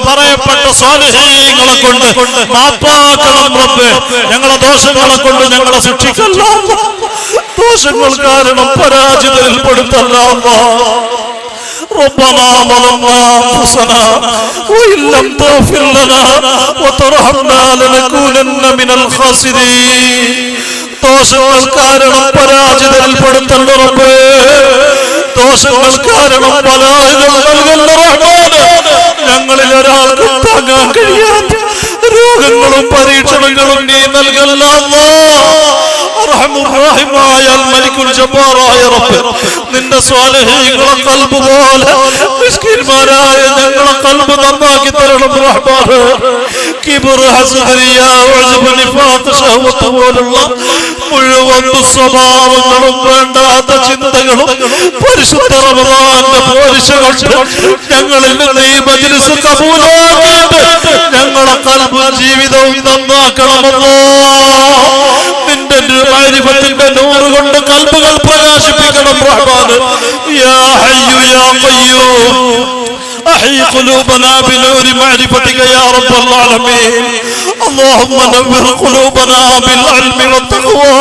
പറയപ്പെട്ട സ്വാലിഹീങ്ങളെ കൊണ്ട് മാപ്പാക്കണം റബ്ബേ. ഞങ്ങളെ ദോഷങ്ങളെ കൊണ്ട് ഞങ്ങളെ ശിക്ഷിക്കല്ല, ദോഷങ്ങൾ കാരണം പരാജിതരിൽ പെടുത്തല്ല. ربنا ظلمنا أنفسنا وإن لم تغفر لنا وترحمنا لنكونن من الخاسرين. ദോഷങ്ങൾ കാരണം പരാജിതരിൽ പെടുത്തല്ല റബ്ബേ. ദോഷങ്ങൾ കാരണം പരാജയം നൽകല്ല റഹ്മാനേ. ഞങ്ങളിൽ ഒരാൾക്കും താങ്ങാൻ കഴിയാത്ത രോഗങ്ങളും പരീക്ഷണങ്ങളും നീ നൽകല്ല റഹ്മാനായ മലിക്കുൽ ജബ്ബാറായ റബ്ബേ. നിന്റെ സ്വാലിഹീങ്ങളെ ഖൽബ് പോലെ മിസ്കിന്മാരായ ഞങ്ങളെ ഖൽബ് നന്നാക്കി തരണം റഹ്മാനേ. കിബ്ർ, ഹസ്ദിയ, ഉജ്ബ്, നിഫാഖ്, ശഹവത്ത് പോലുള്ള മുഴുവൻ സ്വഭാവങ്ങളും വേണ്ടാത്ത ചിന്തകളും പരിശുദ്ധ റമദാന്റെ പോരിശകൾ ഞങ്ങളിൽ നിന്ന് ഈ മജ്ലിസ് കബൂലാക്കിയിട്ട് ഞങ്ങളെ ഖൽബും ജീവിതവും നന്നാക്കണമല്ലോ. നിന്റെ മാരിഫത്തിന്റെ നൂറ് കൊണ്ട് ഖൽബുകൾ പ്രകാശിപ്പിക്കണം റഹ്മാനേ. യാ ഹയ്യു യാ ഖയ്യൂം أحي قلوبنا بنور معرفتك يا رب العالمين. اللهم نور قلوبنا بالعلم والتقوى.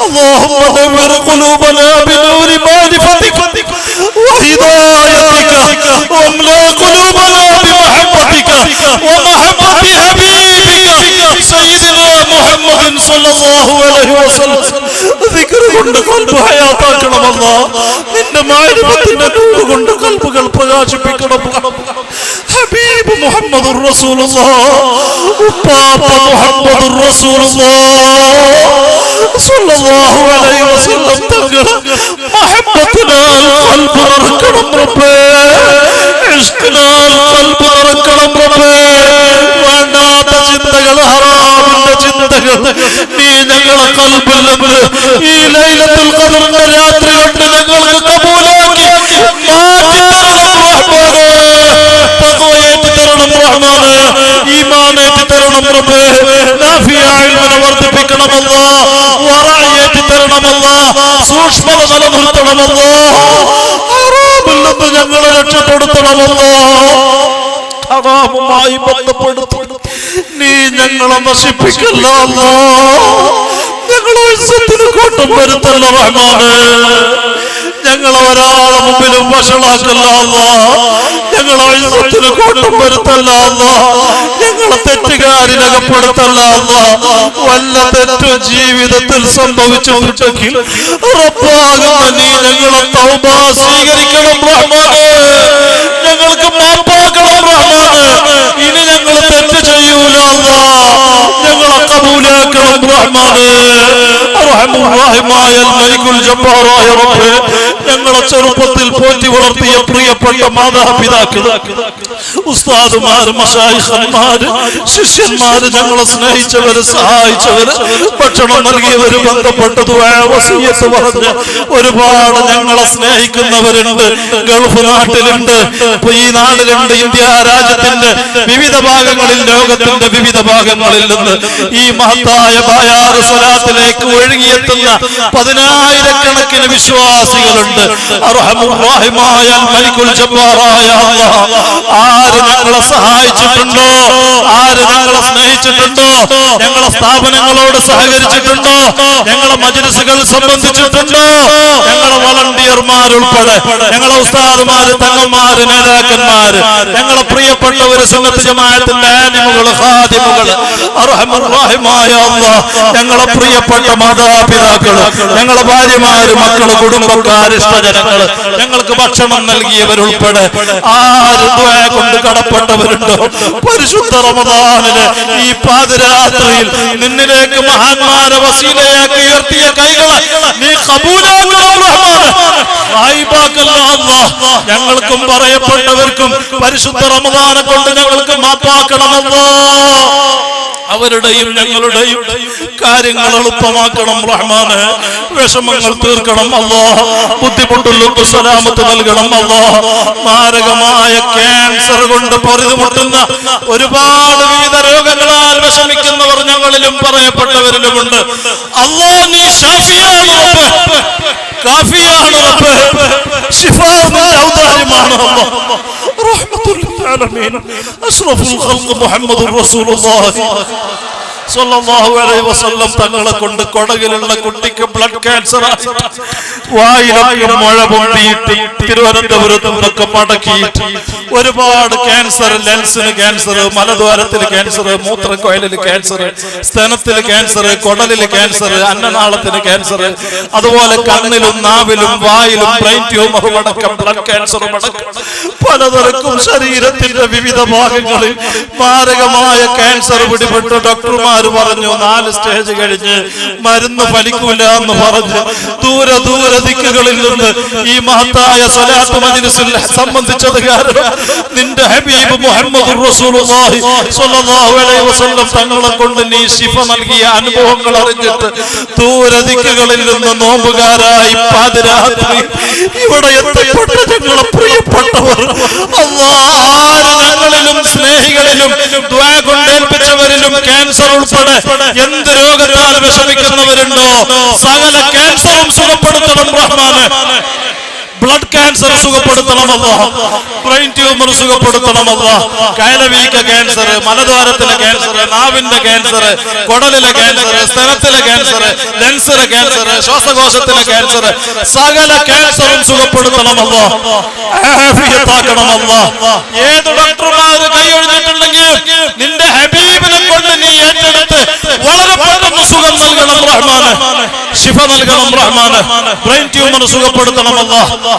اللهم نور قلوبنا بنور معرفتك وهدايتك واملأ قلوبنا بمحبتك ومحبة حبيبك سيدنا محمد صلى الله عليه وسلم. ذكر കൊണ്ട് ഖൽബ് ഹയാത്താക്കണം അല്ലാഹ്. നിന്റെ മാരിഫത്തിന്റെ നൂറ് കൊണ്ട് ഖൽബുകൾ പ്രകാശിപ്പിക്കണം. ഹബീബ് മുഹമ്മദുർ റസൂലുള്ളാഹ്, ഉപ്പാപ്പ മുഹമ്മദുർ റസൂലുള്ളാഹ് സ്വല്ലല്ലാഹു അലൈഹി വസല്ലം തങ്ങളെ മഹബ്ബത്തിനാൽ ഖൽബ് നിറക്കണം റബ്ബേ. ഇഷ്ഖിനാൽ ഖൽബ് നിറക്കണം റബ്ബേ. വേണ്ടാത്ത ചിന്തകൾ, ഹറാമിന്റെ ചിന്തകൾ നീ ഞങ്ങളെ ഖൽബിൽ നിന്ന് ഈ ലൈലത്തുൽ ഖദ്റിന്റെ രാത്രി കൊണ്ട് ഞങ്ങൾക്ക് കബൂലാക്കി മാറ്റിത്തരണം റഹ്മാനേ. തഖ്വയേറ്റി തരണം റഹ്മാനേ. ഈമാനേറ്റി തരണം റബ്ബേ. നാഫിയ ഇൽമിനെ വർദ്ധിപ്പിക്കണം അല്ലാഹ്. വറഅയേറ്റി തരണം അല്ലാഹ്. സൂക്ഷ്മത നിലനിർത്തണം അല്ലാഹ്. ഹറാമിൽ നിന്ന് ഞങ്ങളെ രക്ഷപ്പെടുത്തണം അല്ലാഹ്. ഹറാമുമായി ബന്ധപ്പെടുത്തി നീ ഞങ്ങളെ നശിപ്പിക്കല്ല അല്ലാഹ്. ഞങ്ങളെ ഇസ്സത്തിന് കോട്ടം വരുത്തല്ല റഹ്മാനേ. ഞങ്ങളെ ഒരാളെ മുമ്പിലും വഷളാക്കല്ല അല്ലാഹ്. ഞങ്ങളെ ഇസ്സത്തിന് കോട്ടം വരുത്തല്ല അല്ലാഹ്. ഞങ്ങളെ തെറ്റുകാരിനകപ്പെടുത്തല്ല അല്ലാഹ്. വല്ല തെറ്റും ജീവിതത്തിൽ സംഭവിച്ചിട്ടുണ്ടെങ്കിൽ റബ്ബാകുന്ന നീ ഞങ്ങളെ തൗബ സ്വീകരിക്കണം റഹ്മാനേ. ഞങ്ങൾക്ക് മാപ്പാക്കണം റഹ്മാനേ. ഇനി ഞങ്ങൾ തെറ്റ് ചെയ്യൂല അല്ലാഹ്. ഞങ്ങളെ കബൂലാക്കണം റഹ്മാനേ. റഹ്മാനായ മലിക്കുൽ ജബ്ബാറായ റബ്ബേ. ഞങ്ങളെ ചെറുപ്പത്തിൽ പോറ്റി വളർത്തിയ പ്രിയപ്പെട്ട മാതാപിതാക്കൾ, ഉസ്താദുമാർ, മശായിഖന്മാര്, ശിഷ്യന്മാര്, ഞങ്ങളെ സ്നേഹിച്ചവര്, സഹായിച്ചവര്, ഭക്ഷണം നൽകിയവര്, ബന്ധപ്പെട്ട ദുആ വസിയ്യത്ത് പറഞ്ഞ ഒരുപാട് ഞങ്ങളെ സ്നേഹിക്കുന്നവരുണ്ട്. ഗൾഫ് നാട്ടിലുണ്ട്, ഈ നാട്ടിലുണ്ട്, ഇന്ത്യ രാജ്യത്തിന്റെ വിവിധ ഭാഗങ്ങളിൽ, ലോകത്തിന്റെ വിവിധ ഭാഗങ്ങളിൽ നിന്ന് ഈ മഹത്തായ ബായാർ സ്വലാത്തിലേക്ക് ഒഴുകിയെത്തുന്ന 10,000-കണക്കിന് വിശ്വാസികളുണ്ട്. അർഹമുർ-റഹീമായ മലിക്കുൽ ജബ്ബാറായ അല്ലാഹ്, ആര് ഞങ്ങളെ സഹായിച്ചിട്ടുണ്ടോ, ആര് ഞങ്ങളെ സ്നേഹിച്ചിട്ടുണ്ടോ, ഞങ്ങളെ സ്ഥാപനങ്ങളോട് സഹകരിച്ചിട്ടുണ്ടോ, ഞങ്ങളെ മജ്ലിസുകൾ സംബന്ധിച്ചിട്ടുണ്ടോ, ഞങ്ങളെ വളണ്ടിയർമാരുൾപ്പെടെ, ഞങ്ങളെ ഉസ്താദുമാര്, തങ്ങന്മാര്, നേതാക്കന്മാര്, ഞങ്ങളെ പ്രിയപ്പെട്ടവര്, സുന്നത്ത് ജമാഅത്തിന്റെ ആലിമുകള്, ഖാദിമുകള്, അർഹമുർ-റഹീമായ അല്ലാഹ്, ഞങ്ങളെ പ്രിയപ്പെട്ട മാതാപിതാക്കള്, ഞങ്ങളെ ഭാര്യമാര്, മക്കള്, കുടുംബക്കാര്, ഇഷ്ടജനങ്ങള്, ഞങ്ങൾക്ക് ഭക്ഷണം നൽകിയവരുൾപ്പെടെ ആര് ദുആ കൊണ്ട് കടപ്പെട്ടവരുണ്ടോ, പരിശുദ്ധ റമദാനിലെ ഈ പാതിരാത്രിയിൽ നിന്നിലേക്ക് മഹാന്മാരെ വസീലയാക്കി ഉയർത്തിയ കൈകളെ നീ ഖബൂലാക്കണം റഹ്മാനേ. ഗായിബാക്കല്ല അല്ലാഹ്. ഞങ്ങൾക്കും പറയപ്പെട്ടവർക്കും പരിശുദ്ധ റമദാനെ കൊണ്ട് ഞങ്ങൾക്ക് മാപ്പാക്കണമല്ലോ. അവരുടെയും ഞങ്ങളുടെയും കാര്യങ്ങൾ എളുപ്പമാക്കണം റഹ്മാനേ. വിഷമങ്ങൾ തീർക്കണം അല്ലാഹ്. ബുദ്ധിമുട്ടുള്ളവർക്ക് സലാമത്ത് നൽകണം അല്ലാഹ്. മാരകമായ ക്യാൻസർ കൊണ്ട് കൊണ്ട് പൊറുതുമുട്ടുന്ന ഒരുപാട് വിവിധ രോഗങ്ങളാൽ വിഷമിക്കുന്നവർ ഞങ്ങളിലും പറയപ്പെട്ടവരിലുമുണ്ട്. അല്ലാഹ് നീ ഷാഫിയാണ് റബ്ബ്, കാഫിയാണ് റബ്ബ്, ശിഫാഉ ഔദാര്യമാണ് അല്ലാഹ്. റഹ്മത്തുൽ ലിൽ ആലമീൻ അഷ്റഫുൽ ഖൽഖ് മുഹമ്മദുർ റസൂലുള്ളാഹി സ്വല്ലല്ലാഹു അലൈഹി വസല്ലം തങ്ങളെ കൊണ്ട് കൊടകിലുള്ള കുട്ടിക്ക് ബ്ലഡ് ക്യാൻസർ വായിലൊക്കെ മുഴ പൊട്ടിയിട്ട് തിരുവനന്തപുരത്തൊക്കെ മടക്കിയിട്ട് ഒരുപാട് ക്യാൻസർ, ലെൻസിന് ക്യാൻസർ, മലദ്വാരത്തിൽ ക്യാൻസർ, മൂത്രക്കോയലിൽ ക്യാൻസർ, സ്തനത്തിൽ ക്യാൻസർ, കൊടലിൽ ക്യാൻസർ, അന്നനാളത്തിന് ക്യാൻസർ, അതുപോലെ കണ്ണിലും നാവിലും വായിലും ബ്രെയിൻ ട്യൂമറും അടക്കം ബ്ലഡ് ക്യാൻസറും അടക്കം പലതരക്കും ശരീരത്തിന്റെ വിവിധ ഭാഗങ്ങളിൽ മാരകമായ ക്യാൻസർ പിടിപെട്ട ഡോക്ടർമാർ പറഞ്ഞു 4 സ്റ്റേജ് കഴിഞ്ഞ് മരുന്ന് ഫലിക്കൂല എന്ന് പറഞ്ഞ് ദൂരെ ദിക്കുകളിൽ നിന്ന് ഈ മഹത്തായ സ്വലാത്ത് മജ്ലിസിൽ സംബന്ധിച്ചത് കാരണം നിന്റെ ഹബീബ് മുഹമ്മദ് റസൂലുള്ളാഹി സ്വല്ലല്ലാഹു അലൈഹി വസല്ലം തങ്ങളെ കൊണ്ട് നീ ശിഫ നൽകിയ അനുഭവങ്ങൾ അറിഞ്ഞിട്ട് ദൂരെ ദിക്കുകളിൽ നിന്ന് നോമ്പുകാരായി പാതിരാത്രി ഇവിടെ എത്തപ്പെട്ട ഞങ്ങളെ പ്രിയപ്പെട്ടവർ അല്ലാഹ് ഞങ്ങളിലും സ്നേഹികളിലും ദുആ കൊണ്ടേൽപ്പിച്ചവരിലും ക്യാൻസർ ഉൾപ്പെടെ എന്ത് രോഗത്താൽ വിഷമിക്കുന്നവരുണ്ടോ സകല ക്യാൻസറും സുഖപ്പെടുത്തണം റഹ്മാനെ. ബ്ലഡ് ക്യാൻസർ സുഖപ്പെടുത്തണം അല്ലാഹ്, ബ്രെയിൻ ട്യൂമർ സുഖപ്പെടുത്തണം അല്ലാഹ്, കയലവീക്ക ക്യാൻസർ, മലദ്വാരത്തിലെ ക്യാൻസർ, നാവിന്റെ ക്യാൻസർ, കൊടലിലെ ക്യാൻസർ, സ്തനത്തിലെ ക്യാൻസർ, ലെൻസിലെ ക്യാൻസർ, ശ്വാസകോശത്തിലെ ക്യാൻസർ, സകല ക്യാൻസറും സുഖപ്പെടുത്തണം അല്ലാഹ്, ആഫിയത്താക്കണം അല്ലാഹ്. ഏത് ഡോക്ടർമാര് കൈയൊഴിഞ്ഞിട്ടുണ്ടെങ്കിൽ നിന്റെ ഹബീബിനെ കൊണ്ട് നീ ഏറ്റെടുത്ത് വളരെ പെട്ടെന്ന് സുഖം നൽകണം റഹ്മാനെ, ശിഫ നൽകണം റഹ്മാനെ, ബ്രെയിൻ ട്യൂമർ സുഖപ്പെടുത്തണം അല്ലാഹ്.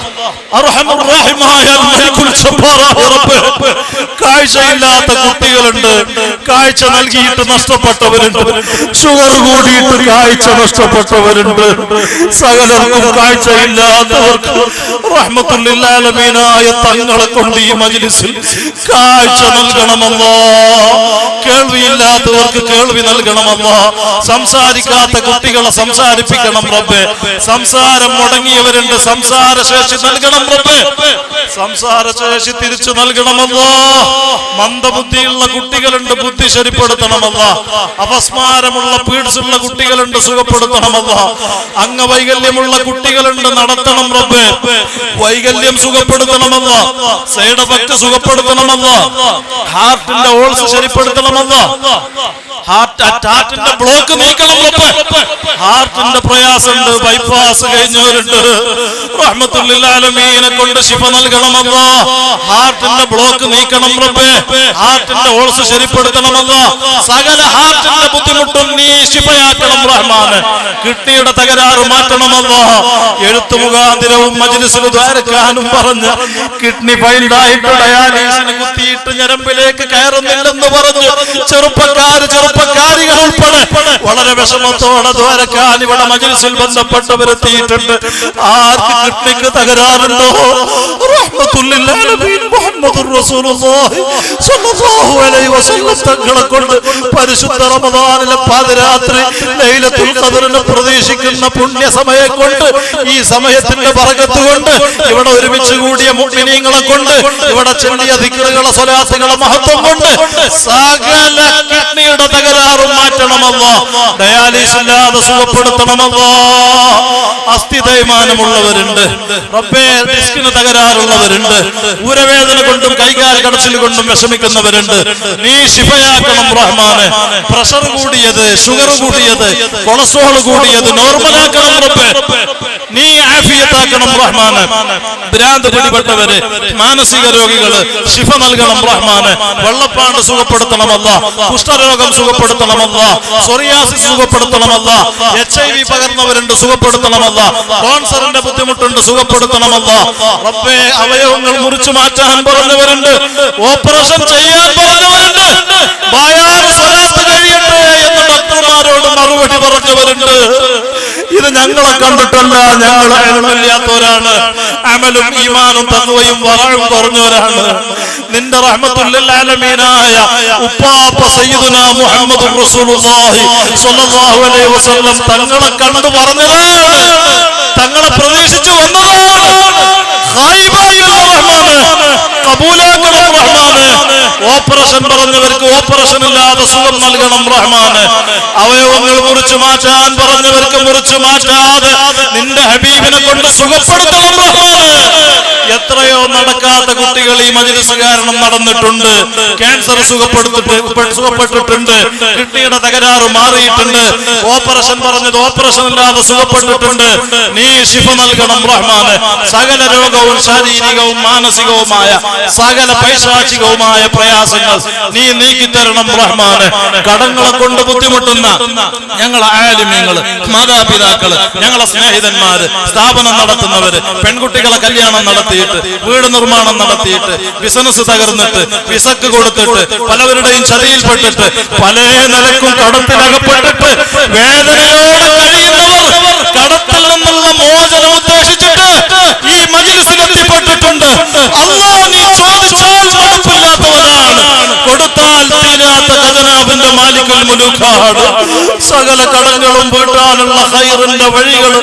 കാഴ്ചയില്ലാത്ത കുട്ടികളുണ്ട്, കാഴ്ച നൽകിയിട്ട് നഷ്ടപ്പെട്ടവരുണ്ട്, ഷുഗർ കൂടിയിട്ട് കാഴ്ച നഷ്ടപ്പെട്ടവരുണ്ട്, സകലർക്കും കാഴ്ചയില്ലാത്തവർക്ക് റഹ്മത്തുൽ ലിൽ ആലമീനായ തങ്ങളെ കൊണ്ട് ഈ മജ്ലിസിൽ കാഴ്ച നൽകണമല്ലോ, കേൾവിയില്ലാത്തവർക്ക് കേൾവി നൽകണമല്ലോ, സംസാരിക്കാത്ത കുട്ടികളെ സംസാരിപ്പിക്കണം റബ്ബേ, സംസാരം മുടങ്ങിയവരുണ്ട് സംസാര ശേഷി നൽകണം റബ്ബേ, സംസാര ശേഷി തിരിച്ചു നൽകണമല്ലോ, മന്ദബുദ്ധിയുള്ള കുട്ടികളുണ്ട് ബുദ്ധി ശരിപ്പെടുത്തണമല്ലോ, അപസ്മാരമുള്ള പീഡ്സുള്ള കുട്ടികളുണ്ട് സുഖപ്പെടുത്തണമല്ലോ, അംഗവൈകല്യമുള്ള കുട്ടികളുണ്ട് നടത്തണം റബ്ബേ, വൈകല്യം സുഖപ്പെടുത്തണമല്ലോ, സൈഡ് എഫക്ട് സുഖപ്പെടുത്തണമല്ലോ, ഹാർട്ടിന്റെ ഹോൾസ് ശരിപ്പെടുത്തണമല്ലോ, ഹാർട്ടിന്റെ ബ്ലോക്ക് നീക്കണം റബ്ബേ, ഹാർട്ടിന്റെ പ്രയാസമുണ്ട്, ബൈപ്പാസ് കഴിഞ്ഞവരുണ്ട്, റഹ്മത്തുൽ ലിൽ ആലമീനെ കൊണ്ട് ശിഫ നൽകണമല്ലോ, ഹാർട്ടിന്റെ ബ്ലോക്ക് നീക്കണം റബ്ബേ, ഹാർട്ടിന്റെ ഹോൾസ് ശരിപ്പെടുത്തണമല്ലോ, സകല ഹാർട്ടിന്റെ ബുദ്ധിമുട്ടും നീ ശിഫയാക്കണം റഹ്മാനെ, കിഡ്നിയുടെ തകരാറ് മാറ്റണമല്ലോ, എഴുത്തു മുഖാന്തിരവും മജ്ലിസിൽ ദ്വാരക്കാനും പറഞ്ഞ് കിഡ്നി ഫെയിൽഡായിട്ട് ഡയാലിസിന് കുത്തിയിട്ട് ഞരമ്പിലേക്ക് കയറുന്നില്ലെന്ന് പറഞ്ഞു ചെറുപ്പക്കാരികൾ ഉൾപ്പെടെ വളരെ വിഷമത്തോടെ ദ്വാരക്കാൻ ഇവിടെ മജ്ലിസിൽ ബന്ധപ്പെട്ടവരെത്തിയിട്ടുണ്ട്. ആർക്ക് കിഡ്നിക്ക് തകരാറുണ്ടോ റഹ്മത്തുൽ ലിൽ ആലമീൻ മുഹമ്മദുർ റസൂലുള്ളാഹി സ്വല്ലല്ലാഹു അലൈഹി വസല്ലം തങ്ങളെ കൊണ്ട് പരിശുദ്ധ റമദാനിലെ പാതിരാത്രി ലൈലത്തുൽ ഖദറിനെ പ്രതീക്ഷിക്കുന്ന പുണ്യ സമയം കൊണ്ട് ഈ സമയത്തിന്റെ ബറകത്ത് കൊണ്ട് ഇവിടെ ഒരുമിച്ച് കൂടിയ മുഅ്മിനീങ്ങളെ കൊണ്ട് ഇവിടെ ചൊല്ലിയ ദിക്റുകളെ സ്വലാത്തുകളെ മഹത്വം കൊണ്ട് സകല കിഡ്നിയുടെ തകരാറും മാറ്റണമല്ലോ, ഡയാലിസിസ് ഇല്ലാതെ സുഖപ്പെടുത്തണമല്ലോ, അസ്ഥി തേയ്മാനമുള്ളവരുണ്ട് റബ്ബേ, ഡിസ്കിന് തകരാറുള്ളവരുണ്ട്, ഊരവേദന കൊണ്ടും കൈകാൽ കടച്ചിൽ കൊണ്ടും വിഷമിക്കുന്നവരുണ്ട്, നീ ശിഫയാക്കണം റഹ്മാനെ, പ്രഷർ കൂടിയത്, ഷുഗർ കൂടിയത്, കൊളസ്ട്രോൾ കൂടിയത് നോർമലാക്കണം റബ്ബേ, നീ ആഫിയത്താക്കണം റഹ്മാനെ, ഭ്രാന്ത് പിടിപെട്ടവര്, മാനസിക രോഗികള് ശിഫ നൽകണം റഹ്മാനെ, വെള്ളപ്പാണ്ട് സുഖപ്പെടുത്തണമല്ല, കുഷ്ഠരോഗം സുഖപ്പെടുത്തണമല്ല, സോറിയാസിസ് സുഖപ്പെടുത്തണമല്ല, HIV പകർന്നവരുണ്ട് സുഖപ്പെടുത്തണമല്ല, ക്യാൻസറിന്റെ ബുദ്ധിമുട്ടുണ്ട് സുഖപ്പെടുത്തണമല്ല റബ്ബേ, അവയവങ്ങൾ മുറിച്ചു മാറ്റാൻ പറഞ്ഞവരുണ്ട്, ഓപ്പറേഷൻ ചെയ്യാൻ പറഞ്ഞവരുണ്ട്, ബായാറ് സ്വലാത്ത് കഴിയട്ടെ എന്ന് ഡോക്ടർമാരോട് മറുപടി പറഞ്ഞവരുണ്ട്. ഇത് ഞങ്ങളെ കണ്ടിട്ടല്ല, ഞങ്ങളെ ഇല്ലാത്തവരാണ്, അമലും ഈമാനും തഖ്വയും വറഉം കുറഞ്ഞവരാണ്. നിന്റെ റഹ്മത്തുൽ ലിൽ ആലമീനായ ഉപ്പാപ്പ സയ്യിദുനാ മുഹമ്മദുർ റസൂലുള്ളാഹി സ്വല്ലല്ലാഹു അലൈഹി വസല്ലം തങ്ങളെ കണ്ടു പറഞ്ഞതാണ്, തങ്ങളെ പ്രതീക്ഷിച്ചു വന്നതാണ്. ഖൈബായില്ല റഹ്മാനെ, ഖബൂലാക്കണം റഹ്മാനെ, ഓപ്പറേഷൻ പറഞ്ഞവർക്ക് ഓപ്പറേഷൻ ഇല്ലാതെ സുഖം നൽകണം റഹ്മാന്. അവയവങ്ങൾ മുറിച്ചു മാറ്റാൻ പറഞ്ഞവർക്ക് മുറിച്ചു മാറ്റാതെ നിന്റെ ഹബീബിനെ കൊണ്ട് സുഖപ്പെടുത്തണം റഹ്മാന്. എത്രയോ നടക്കാത്ത കുട്ടികൾ ഈ മജ്‌ലിസ് കാരണം നടന്നിട്ടുണ്ട്. ക്യാൻസർ സുഖപ്പെട്ടിട്ടുണ്ട്, കിഡ്നിയുടെ തകരാറ് മാറിയിട്ടുണ്ട്, ഓപ്പറേഷൻ പറഞ്ഞത് ഓപ്പറേഷൻ ഇല്ലാതെ സുഖപ്പെട്ടിട്ടുണ്ട്. നീ ശിഫ നൽകണം റഹ്മാന്. സകല രോഗവും ശാരീരികവും മാനസികവുമായ സകല പൈശാചികവുമായ പ്രയാസങ്ങൾ നീ നീക്കിത്തരണം റഹ്മാന്. കടങ്ങളെ കൊണ്ട് ബുദ്ധിമുട്ടുന്ന ഞങ്ങളെ ആലിമീങ്ങള്, മാതാപിതാക്കള്, ഞങ്ങളെ സ്നേഹിതന്മാര്, സ്ഥാപനം നടത്തുന്നവര്, പെൺകുട്ടികളെ കല്യാണം നടത്തിയിട്ട്, വീട് നിർമ്മാണം നടത്തിയിട്ട്, ബിസിനസ് തകർന്നിട്ട്, വിസക്ക് കൊടുത്തിട്ട്, പലവരുടെയും ചതിയിൽപ്പെട്ടിട്ട്, പല നിലക്കും കടത്തിലകപ്പെട്ടിട്ട് വേദനയോടെ കഴിയുന്നവർ കടത്തിൽ നിന്നുള്ള മോചനം ഉദ്ദേശിച്ചിട്ട് ഈ മജ്‌ലിസിൽ എത്തിപ്പെട്ടിട്ടുണ്ട്. അല്ലാഹ് നീ ചോദിച്ചാൽ മടുപ്പില്ലാത്തവനാണ്, കൊടുത്താൽ തീരാത്ത ഖജനാവിന്റെ മാലിക്കുൽ മുലൂക്കാണ്. സകല കടങ്ങളും വീട്ടാനുള്ള ഖൈറിന്റെ വഴികൾ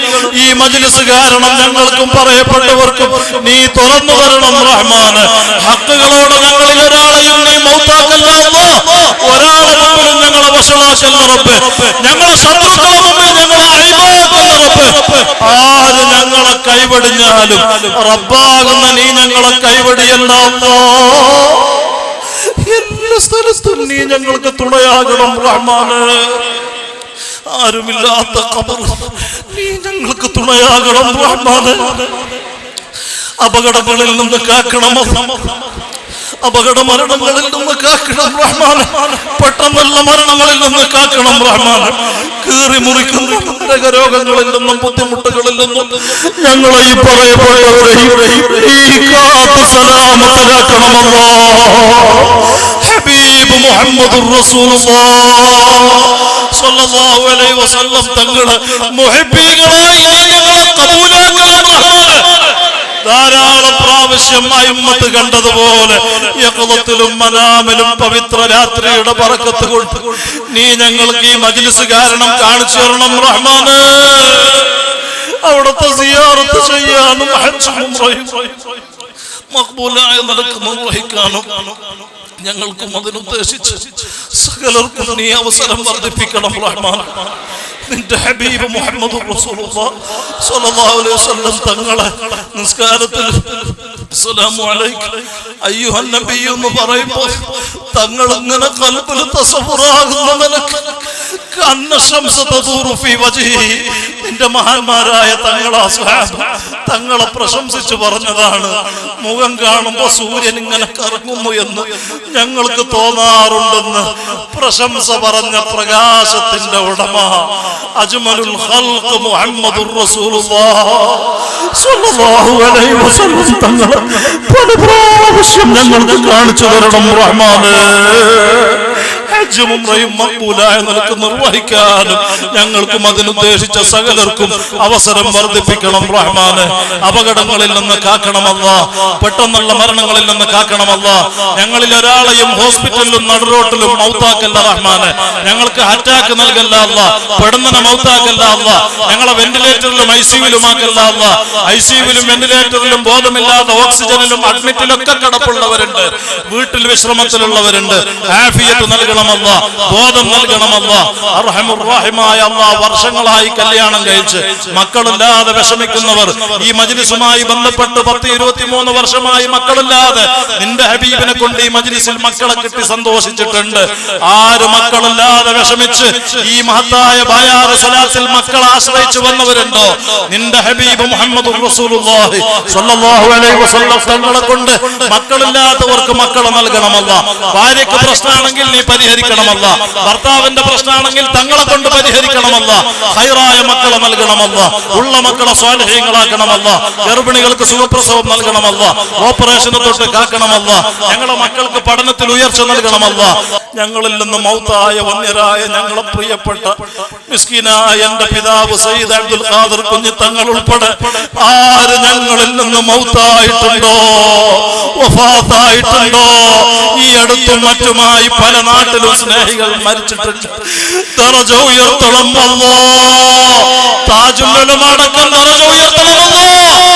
ഈ മജ്‌ലിസ് കാരണം ഞങ്ങൾക്കും പറയപ്പെട്ടവർക്കും നീ തുറന്നു തരണം റഹ്മാന്. ഹക്കുകളോട് ഞങ്ങളിൽ ഒരാളെയും നീ മൗത്താക്കല്ല അല്ലാഹ്. ഒരാളെ മുമ്പിലും ഞങ്ങളെ വശമാക്കല്ല റബ്ബേ. ഞങ്ങളെ ശത്രുക്കളെ മുമ്പിൽ ഞങ്ങളെ അഴിവാക്കല്ല റബ്ബേ. ആര് ഞങ്ങളെ കൈവടിഞ്ഞാലും റബ്ബാകുന്ന നീ ഞങ്ങളെ കൈവടിയല്ല അല്ലാഹ്. എല്ലാ സ്ഥലത്തും നീ ഞങ്ങൾക്ക് തുണയാകണം റഹ്മാന്. ആരുമില്ലാത്ത ഖബർ നീ ഞങ്ങൾക്ക് തുണയാകണം റഹ്മാന്. അപകടങ്ങളിൽ നിന്ന് കാക്കണം, അപകട മരണങ്ങളിൽ നിന്ന് കാക്കണം റഹ്മാന്. പെട്ടെന്നുള്ള മരണങ്ങളിൽ നിന്ന് കാക്കണം റഹ്മാന്. കീറി മുറിക്കുന്ന രോഗങ്ങളിൽ നിന്നും ബുദ്ധിമുട്ടുകളിൽ നിന്നും ഞങ്ങളെ ഈ പറയപ്പെട്ടവരെയും ഈ കാത്തു സലാമത്തിലാക്കണമല്ലോ. ഹബീബ് മുഹമ്മദുർ റസൂലുള്ളാഹ് സ്വല്ലല്ലാഹു അലൈഹി വസല്ലം തങ്ങളെ മുഹബ്ബീകളായി ഞങ്ങളെ കബൂലാക്കണം റഹ്മാന്. ധാരാളം പ്രാവശ്യം അയിമ്മത്ത് കണ്ടതുപോലെ യഖ്ളത്തിലും മനാമിലും പവിത്ര രാത്രിയുടെ ബറക്കത്ത് കൊണ്ട് നീ ഞങ്ങൾക്ക് ഈ മജ്‌ലിസ് കാരണം കാണിച്ചു തരണം റഹ്മാന്. അവിടുത്തെ സിയാറത്ത് ചെയ്യാനും ഹജ്ജും ഉംറയും മഖ്ബൂലായ നിലക്ക് നിർവഹിക്കാനും ഞങ്ങൾക്കും അതിനുദ്ദേശിച്ച് സകലർക്കും നീ അവസരം വർദ്ധിപ്പിക്കണം റഹ്മാൻ. നിന്റെ ഹബീബ് മുഹമ്മദ് റസൂലുള്ളാഹി സ്വല്ലല്ലാഹു അലൈഹി വസല്ലം തങ്ങളെ നിസ്കാരത്തിൽ അസ്സലാമു അലൈക അയ്യുഹൻ നബി എന്ന് പറയുമ്പോൾ തങ്ങൾ അങ്ങനെ ഖൽബിൽ തസവ്വുറാകുന്ന നിലക്ക് കന്ന ശംസ തദൂറു ഫീ വജ്ഹി. നിന്റെ മഹാന്മാരായ തങ്ങളെ സ്വഹാബ തങ്ങളെ പ്രശംസിച്ചു പറഞ്ഞതാണ്, മുഖം കാണുമ്പോൾ സൂര്യൻ ഇങ്ങനെ കറങ്ങുന്നു എന്ന് ഞങ്ങൾക്ക് തോന്നാറുണ്ടെന്ന് പ്രശംസ പറഞ്ഞ പ്രകാശത്തിന്റെ ഉടമ അജ്മലുൽ ഖൽഖ് മുഹമ്മദുർ റസൂലുള്ളാഹി സ്വല്ലല്ലാഹു അലൈഹി വസല്ലം തങ്ങളെ പല പ്രാവശ്യം ഞങ്ങൾക്ക് കാണിച്ചു തരണം റഹ്മാനേ. ഹജ്ജും ഉംറയും മഖ്ബൂലായ നിലക്ക് നിർവഹിക്കാനും ഞങ്ങൾക്കും അതിനുദ്ദേശിച്ച സകലർക്കും അവസരം വർദ്ധിപ്പിക്കണം റഹ്മാനെ. അപകടങ്ങളിൽ നിന്ന് കാക്കണമല്ലാ, പെട്ടെന്നുള്ള മരണങ്ങളിൽ നിന്ന് കാക്കണമല്ലാ. ഞങ്ങളിൽ ഒരാളെയും ഹോസ്പിറ്റലിലും നടുറോട്ടിലും മൗത്താക്കല്ല റഹ്മാനെ. ഞങ്ങൾക്ക് അറ്റാക്ക് നൽകല്ല അല്ലാ, പെടുന്നനെ മൗത്താക്കല്ല അല്ലാ. ഞങ്ങളെ വെന്റിലേറ്ററിലും ഐസിയുവിലുമാക്കല്ല അല്ലാ. ഐസിയുവിലും വെന്റിലേറ്ററിലും ബോധമില്ലാതെ ഓക്സിജനിലും അഡ്മിറ്റിലൊക്കെ കിടപ്പുള്ളവരുണ്ട്, വീട്ടിൽ വിശ്രമത്തിലുള്ളവരുണ്ട്. ആഫിയത്ത് നൽകണമല്ലാ, ബോധം നൽകണമല്ലാ. അർഹമുർ റഹീമായ അല്ലാഹ്, വർഷങ്ങളായി കല്യാണം കഴിച്ച് മക്കളില്ലാതെ വിഷമിക്കുന്നവർ, ഈ മജ്‌ലിസുമായി ബന്ധപ്പെട്ട് 10-23 വർഷമായി മക്കളില്ലാതെ നിന്റെ ഹബീബിനെ കൊണ്ട് ഈ മജ്‌ലിസിൽ മക്കളെ കിട്ടി സന്തോഷിച്ചിട്ടുണ്ട്. ആര് മക്കളില്ലാതെ വിഷമിച്ച് ഈ മഹത്തായ ബയാർ സലാത്തിൽ മക്കളെ ആശ്രയിച്ചു വന്നവരുണ്ടോ, നിന്റെ ഹബീബ് മുഹമ്മദ് റസൂലുള്ളാഹി സ്വല്ലല്ലാഹു അലൈഹി വസല്ലം തങ്ങളെ കൊണ്ട് മക്കളില്ലാത്തവർക്ക് മക്കളെ നൽകണമല്ല. ഭാര്യയ്ക്ക് പ്രശ്നമാണെങ്കിൽ നീ പരിഹരിക്കണമല്ല, ഭർത്താവിന്റെ പ്രശ്നമാണെങ്കിൽ തങ്ങളെ കൊണ്ട് പരിഹരിക്കണമല്ല. ഖൈറായ മക്കളെ നൽകണമല്ല, ഉള്ള മക്കളെ സ്വാലിഹീങ്ങളാക്കണമല്ല, ഗർഭിണികൾക്ക് സുഖപ്രസവം നൽകണമല്ല, ഓപ്പറേഷനെ തൊട്ട് കാക്കണമല്ല, ഞങ്ങളുടെ മക്കൾക്ക് പഠനത്തിൽ ഉയർച്ച നൽകണമല്ല. ഞങ്ങളിൽ നിന്ന് മൗത്തായ വന്യരായ ഞങ്ങളെ പ്രിയപ്പെട്ട മിസ്കീനായ എന്റെ പിതാവ് സയ്യിദ് അബ്ദുൽ ഖാദിർ കുഞ്ഞി തങ്ങൾ ഉൾപ്പെടെ ആര് ഞങ്ങളിൽ നിന്ന് മൗത്തായിട്ടുണ്ടോ, വഫാത്തായിട്ടുണ്ടോ, ഈ അടുത്തും മറ്റുമായി പല നാട്ടിലും സ്നേഹികൾ മരിച്ചിട്ടുണ്ട്. ദറജ ഉയർത്തണം അല്ലാഹ്, താജുൽ ഉലമ അടക്കം ദറജ ഉയർത്തണം അല്ലാഹ്.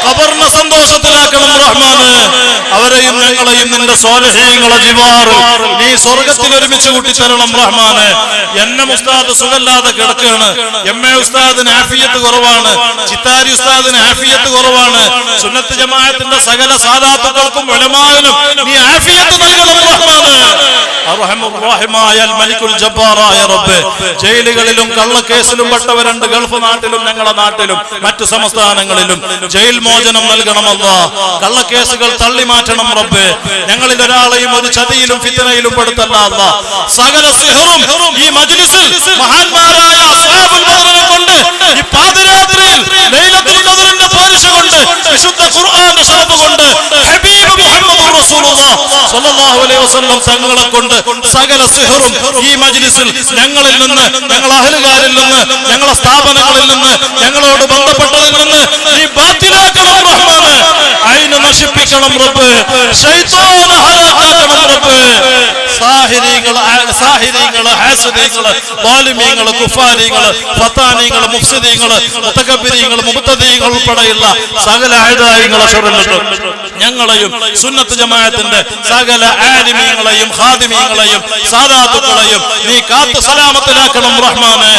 ഖബറിനെ സന്തോഷത്തിലാക്കണം റഹ്മാനെ. അവരെയും ഞങ്ങളെയും നിന്റെ സ്വാലിഹീങ്ങളെ ജിവാറിൽ നീ സ്വർഗത്തിൽ ഒരുമിച്ച് കൂട്ടിത്തരണം റഹ്മാനെ. എന്നെ ഉസ്താദ് സുഖല്ലാതെ കിടക്കുകയാണ്. എം.എ. ഉസ്താദിന് ആഫിയത്ത് കുറവാണ്. ചിത്താരി ഉസ്താദിന് ആഫിയത്ത് കുറവാണ്. സുന്നത്ത് ജമാഅത്തിന്റെ സകല സാദാത്തുക്കൾക്കും ഉലമാവിനും നീ ആഫിയത്ത് നൽകണം റഹ്മാനെ. അർഹമുർ റഹീമായ അൽ മലിക്കുൽ ജബ്ബാറായ റബ്ബേ, ജയിലുകളിലും കള്ളക്കേസിലും പെട്ടവരുണ്ട്. ഗൾഫ് നാട്ടിലും ഞങ്ങളുടെ നാട്ടിലും മറ്റു സംസ്ഥാനങ്ങളിലും ജയിൽ മോചനം നൽകണം അല്ലാഹ്. കള്ളക്കേസുകൾ തള്ളി മാറ്റണം റബ്ബേ. ഞങ്ങളിൽ ഒരാളെയും ഒരു ചതിയിലും ഫിത്നയിലും പെടുത്തല്ല അല്ലാഹ്. സകല സിഹറും ഈ മജ്ലിസിൽ മഹാന്മാരായ അസ്ഹാബുൽ ബദറിനെ കൊണ്ട് ഈ പാതിരാത്രിയിൽ ലൈലത്തുൽ ഖദ്റിന്റെ പോരിശ കൊണ്ട് വിശുദ്ധ ഖുർആന്റെ ശറഫ് കൊണ്ട് ഹബീബ് മുഹമ്മദുർ റസൂലുള്ളാഹി സ്വല്ലല്ലാഹു അലൈഹി വസല്ലം തങ്ങളെ കൊണ്ട് സകല സിഹറും ഈ മജ്ലിസിൽ ഞങ്ങളിൽ നിന്ന്, ഞങ്ങൾ അഹ്ലുകാരിൽ നിന്ന്, ഞങ്ങളുടെ സ്ഥാപനങ്ങളിൽ നിന്ന്, ഞങ്ങളോട് ബന്ധപ്പെട്ടതിൽ നിന്ന് നീ ബാത്തിലാക്കണം റഹ്മാനെ. ഐന നശിപ്പിക്കണം റബ്ബേ. ശൈത്താനെ ഹലാക്കാക്കണം റബ്ബേ. സാഹിരീകൾ, ഹാസിദീങ്ങൾ, ളാലിമീങ്ങൾ, കുഫാരീങ്ങൾ, ഫതാനീങ്ങൾ, മുഫ്സിദീങ്ങൾ, മുതകബ്ബിരീങ്ങൾ, മുബ്തദീങ്ങൾ ഉൾപ്പെടെയുള്ള സകല അഅദായികളെ ശരണപ്പെട്ടു ഞങ്ങളെയും സുന്നത്ത് ജമാഅത്തിന്റെ സകല ആലിമീങ്ങളെയും ഖാദിമീങ്ങളെയും സാദാത്തുകളെയും നീ കാത്തു സലാമത്തിലാക്കണം റഹ്മാനെ.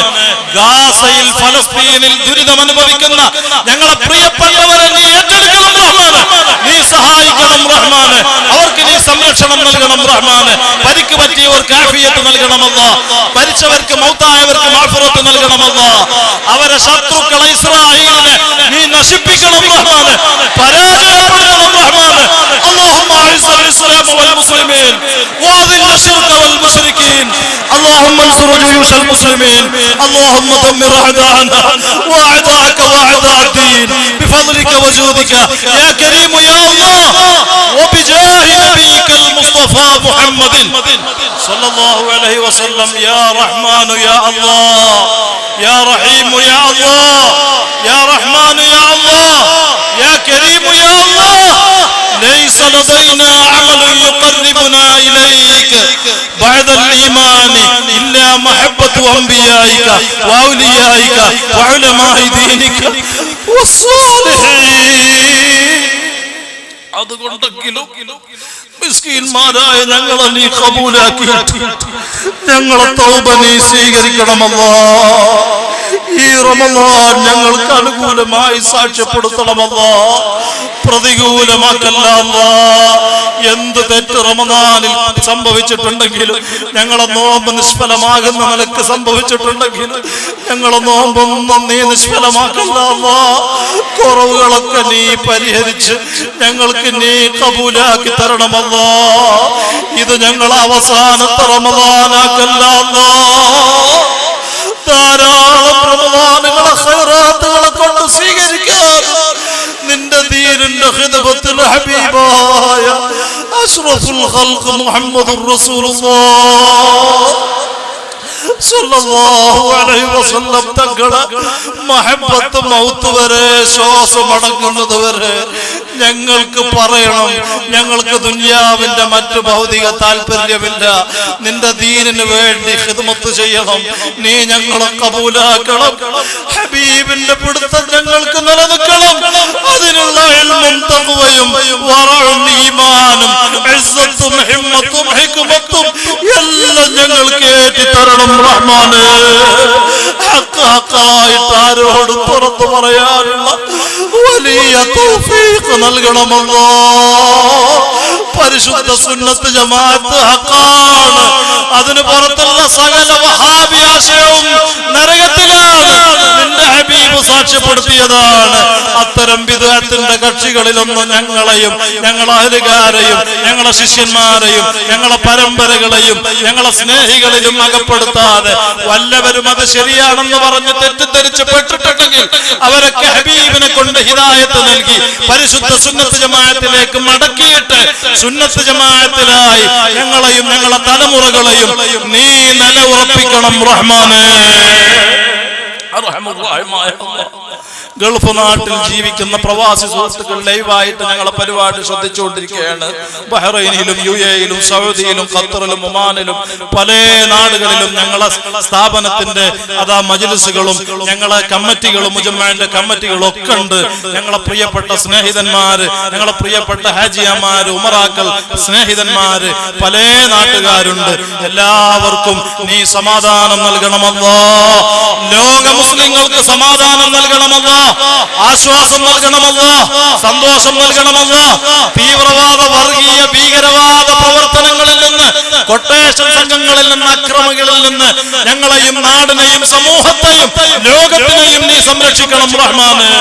ഗാസയിൽ, ഫലസ്തീനിൽ ദുരിതം അനുഭവിക്കുന്ന ഞങ്ങളെ പ്രിയപ്പെട്ടവരെ നീ ഏറ്റെടുക്കണം റഹ്മാനെ. നീ സഹായിക്കണം റഹ്മാനെ. അവർക്ക് നീ സംരക്ഷണം നൽകണം റഹ്മാനെ. പരിക്ക് പറ്റിയവർക്ക് ആഫിയത്ത് നൽകണമല്ലാ. മരിച്ചവർക്ക്, മൗത്തായവർക്ക് മഗ്ഫിറത്ത് നൽകണമല്ലാ. അവരെ ശത്രുക്കളെ ഇസ്രായേലിനെ നീ നശിപ്പിക്കണം റഹ്മാനെ. പരാജയപ്പെടുത്തണം റഹ്മാനെ. اللهم اعز الاسلام والمسلمين واذل الشرك والمشركين اللهم انصر جيوش المسلمين اللهم دمر اعداءنا واعداءك واعداء الدين بفضلك وجودك يا كريم يا الله وبجاه نبيك المصطفى محمد صلى الله عليه وسلم. يا رحمن يا الله يا رحيم يا الله يا رحمن يا الله يا كريم يا الله. ليس لدينا عمل يقربنا إليك بعد الإيمان إلا محبة أنبيائك وأوليائك وعلماء دينك والصالحين. അതുകൊണ്ടെങ്കിലും മിസ്കീന്മാരായ ഞങ്ങളെ നീ ഖബൂലാക്കിയിട്ട് ഞങ്ങളെ തൗബ നീ സ്വീകരിക്കണമല്ലാഹ്. ഈ റമളാൻ ഞങ്ങൾക്ക് അനുകൂലമായി സാക്ഷ്യപ്പെടുത്തണമല്ലാഹ്. പ്രതികൂലമാക്കല്ല അല്ലാഹ്. എന്ത് തെറ്റ് റമളാനിൽ സംഭവിച്ചിട്ടുണ്ടെങ്കിലും, ഞങ്ങളെ നോമ്പ് നിഷ്ഫലമാകുന്ന നിലക്ക് സംഭവിച്ചിട്ടുണ്ടെങ്കിലും ഞങ്ങളെ നോമ്പൊന്നും നീ നിഷ്ഫലമാക്കല്ല അല്ലാഹ്. കുറവുകളൊക്കെ നീ പരിഹരിച്ച് ഞങ്ങൾക്ക് നീ ഖബൂലാക്കി തരണമല്ലാഹ്. ഇത് ഞങ്ങൾ അവസാനത്തെ റമളാനാക്കല്ല അല്ലാഹ്. ധാരാളം റമളാനുകളെ ഖൈറാത്തുകളെ കൊണ്ട് സ്വീകരിക്കാൻ നിന്റെ ദീനിന്റെ ഖിദ്മത്തിൽ ഹബീബായ അഷ്റഫുൽ ഖൽഖ് മുഹമ്മദുർ റസൂലുള്ളാഹ് സല്ലല്ലാഹു അലൈഹി വസല്ലം തങ്ങളെ മഹബ്ബത്ത് മൗത്ത് വരെ, ശ്വാസമടങ്ങുന്നത് വരെ ഞങ്ങൾക്ക് പറയണം. ഞങ്ങൾക്ക് ദുനിയാവിന്റെ മറ്റു ഭൗതിക താല്പര്യമില്ല. നിന്റെ ദീനിന് വേണ്ടി ഖിദ്മത്ത് ചെയ്യണം. നീ ഞങ്ങളെ കബൂലാക്കണം. ഹബീബിന്റെ പിടുത്തം ഞങ്ങൾക്ക് നിലനിൽക്കണം. അതിനുള്ള ഇൽമും തഖ്വയും വറഉം ഈമാനും ഇസ്സത്തും ഹിമ്മത്തും ഹിക്മത്തും എല്ലാം ഞങ്ങൾക്ക് ഏറ്റി തരണം റഹ്മാനേ. ഹഖായിട്ട് ആരോട് തുറന്നു പറയാനുള്ള വലിയ തൗഫീഖ് നൽകണമല്ലാഹ്. പരിശുദ്ധ സുന്നത്ത് ജമാഅത്ത് ഹഖാണ്. അതിന് പുറത്തുള്ള സകല വഹാബി ആശയവും നരകത്തിലാണ്. നിന്റെ ഹബീബ് സാക്ഷ്യപ്പെടുത്തിയതാണ്. അത്തരം ബിദ്അത്തിന്റെ കക്ഷികളിലൊന്നും ഞങ്ങളെയും ഞങ്ങളെ അഹ്ലുകാരെയും ഞങ്ങളെ ശിഷ്യന്മാരെയും ഞങ്ങളെ പരമ്പരകളെയും ഞങ്ങളെ സ്നേഹികളിലും അകപ്പെടുത്താതെ വല്ലവരും അത് ശരിയാണെന്ന് പറഞ്ഞ് തെറ്റിദ്ധരിച്ച് പെട്ടിട്ടുണ്ടെങ്കിൽ അവരൊക്കെ ഹബീബിനെ കൊണ്ട് ഹിദായത്ത് നൽകി പരിശുദ്ധ സുന്നത്ത് ജമാഅത്തിലേക്ക് മടക്കിയിട്ട് സുന്നത്ത് ജമാഅത്തിലായി ഞങ്ങളെയും ഞങ്ങളെ തലമുറകളെയും നീ നിലയുറപ്പിക്കണം റഹ്മാനേ. അർഹമുർ റഹീമായ അല്ലാഹ്, ഗൾഫ് നാട്ടിൽ ജീവിക്കുന്ന പ്രവാസി സുഹൃത്തുക്കൾ ലൈവായിട്ട് ഞങ്ങളെ പരിപാടി ശ്രദ്ധിച്ചുകൊണ്ടിരിക്കുകയാണ്. ബഹ്റൈനിലും UAE-യിലും സൗദിയിലും ഖത്തറിലും ഒമാനിലും പല നാടുകളിലും ഞങ്ങളെ സ്ഥാപനത്തിന്റെ മജ്‌ലിസുകളും ഞങ്ങളെ കമ്മിറ്റികളും മുജമ്മഅന്റെ കമ്മിറ്റികളും ഒക്കെ ഉണ്ട്. ഞങ്ങളെ പ്രിയപ്പെട്ട സ്നേഹിതന്മാര്, ഞങ്ങളെ പ്രിയപ്പെട്ട ഹാജിയമാര്, ഉമറാക്കൾ സ്നേഹിതന്മാര് പല നാട്ടുകാരുണ്ട്. എല്ലാവർക്കും നീ സമാധാനം നൽകണമല്ലാ. ലോക മുസ്ലിങ്ങൾക്ക് സമാധാനം നൽകണമല്ലാ, ആശ്വാസം നൽകണമല്ലാ, സന്തോഷം നൽകണമല്ലാ. തീവ്രവാദ വർഗീയ ഭീകരവാദ പ്രവർത്തനങ്ങളിൽ നിന്ന്, കൊട്ടേഷൻ സംഘങ്ങളിൽ നിന്ന്, അക്രമികളിൽ നിന്ന് ഞങ്ങളെയും നാടിനെയും സമൂഹത്തെയും ലോകത്തിനെയും നീ സംരക്ഷിക്കണം റഹ്മാനെ.